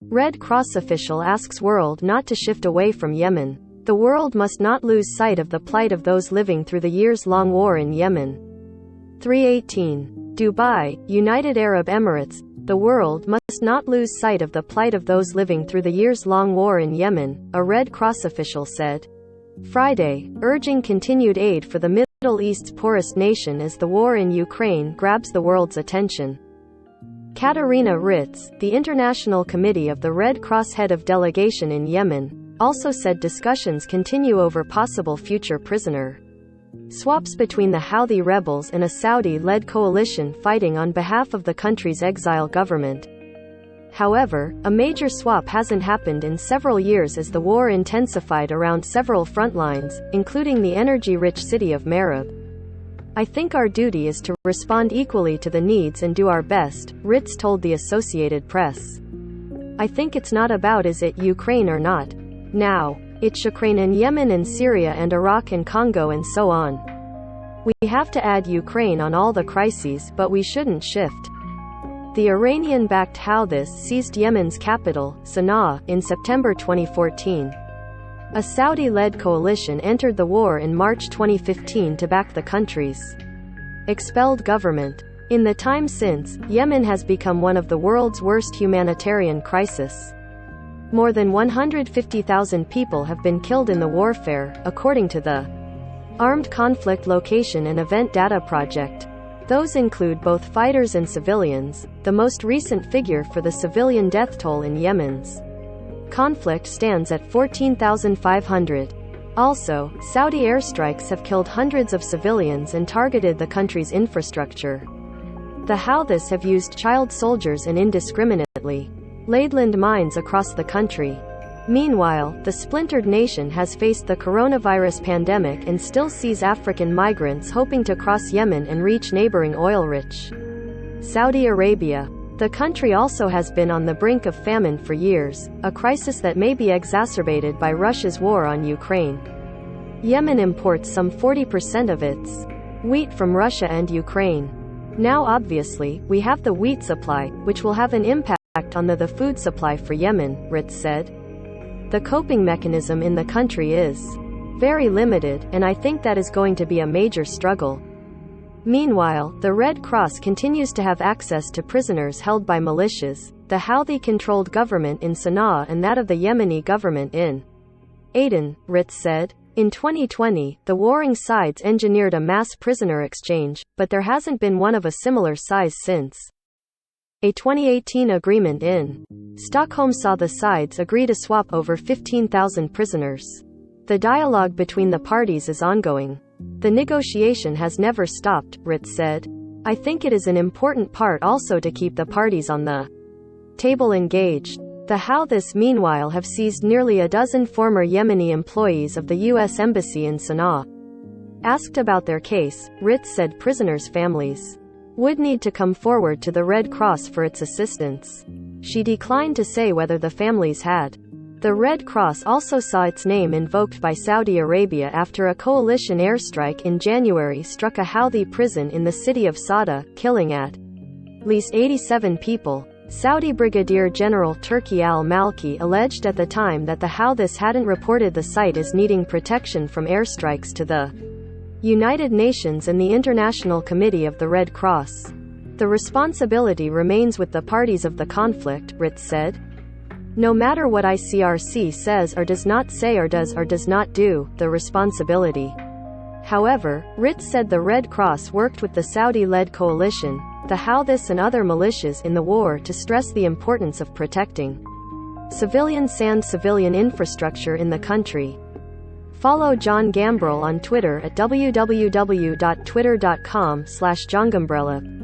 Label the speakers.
Speaker 1: Red Cross official asks world not to shift away from Yemen. The world must not lose sight of the plight of those living through the years-long war in Yemen. 318. Dubai, United Arab Emirates. The world must not lose sight of the plight of those living through the years-long war in Yemen, a Red Cross official said Friday, urging continued aid for the Middle East's poorest nation as the war in Ukraine grabs the world's attention. Katarina Ritz, the International Committee of the Red Cross head of delegation in Yemen, also said discussions continue over possible future prisoner swaps between the Houthi rebels and a Saudi-led coalition fighting on behalf of the country's exile government. However, a major swap hasn't happened in several years as the war intensified around several front lines, including the energy-rich city of Marib. I think our duty is to respond equally to the needs and do our best, Ritz told the Associated Press. I think it's not about is it Ukraine or not. Now, it's Ukraine and Yemen and Syria and Iraq and Congo and so on. We have to add Ukraine on all the crises, but we shouldn't shift. The Iranian-backed Houthis seized Yemen's capital, Sana'a, in September 2014. A Saudi-led coalition entered the war in March 2015 to back the country's expelled government. In the time since, Yemen has become one of the world's worst humanitarian crises. More than 150,000 people have been killed in the warfare, according to the Armed Conflict Location and Event Data Project. Those include both fighters and civilians. The most recent figure for the civilian death toll in Yemen's conflict stands at 14,500. Also, Saudi airstrikes have killed hundreds of civilians and targeted the country's infrastructure. The Houthis have used child soldiers and indiscriminately laid landmines across the country. Meanwhile, the splintered nation has faced the coronavirus pandemic and still sees African migrants hoping to cross Yemen and reach neighboring oil-rich Saudi Arabia. The country also has been on the brink of famine for years, a crisis that may be exacerbated by Russia's war on Ukraine. Yemen imports some 40% of its wheat from Russia and Ukraine. Now obviously, we have the wheat supply, which will have an impact on the food supply for Yemen, Ritz said. The coping mechanism in the country is very limited, and I think that is going to be a major struggle. Meanwhile, the Red Cross continues to have access to prisoners held by militias, the Houthi-controlled government in Sana'a and that of the Yemeni government in Aden, Ritz said. In 2020, the warring sides engineered a mass prisoner exchange, but there hasn't been one of a similar size since. A 2018 agreement in Stockholm saw the sides agree to swap over 15,000 prisoners. The dialogue between the parties is ongoing. The negotiation has never stopped, Ritz said. I think it is an important part also to keep the parties on the table engaged. The Houthis meanwhile have seized nearly a dozen former Yemeni employees of the U.S. Embassy in Sana'a. Asked about their case, Ritz said prisoners' families would need to come forward to the Red Cross for its assistance. She declined to say whether the families had. The Red Cross also saw its name invoked by Saudi Arabia after a coalition airstrike in January struck a Houthi prison in the city of Sada, killing at least 87 people. Saudi Brigadier General Turki al-Malki alleged at the time that the Houthis hadn't reported the site as needing protection from airstrikes to the United Nations and the International Committee of the Red Cross. The responsibility remains with the parties of the conflict, Ritz said. No matter what ICRC says or does not say or does not do, the responsibility. However, Ritz said the Red Cross worked with the Saudi-led coalition, the Houthis and other militias in the war to stress the importance of protecting civilian infrastructure in the country. Follow John Gambrell on Twitter at www.twitter.com/JohnGambrella.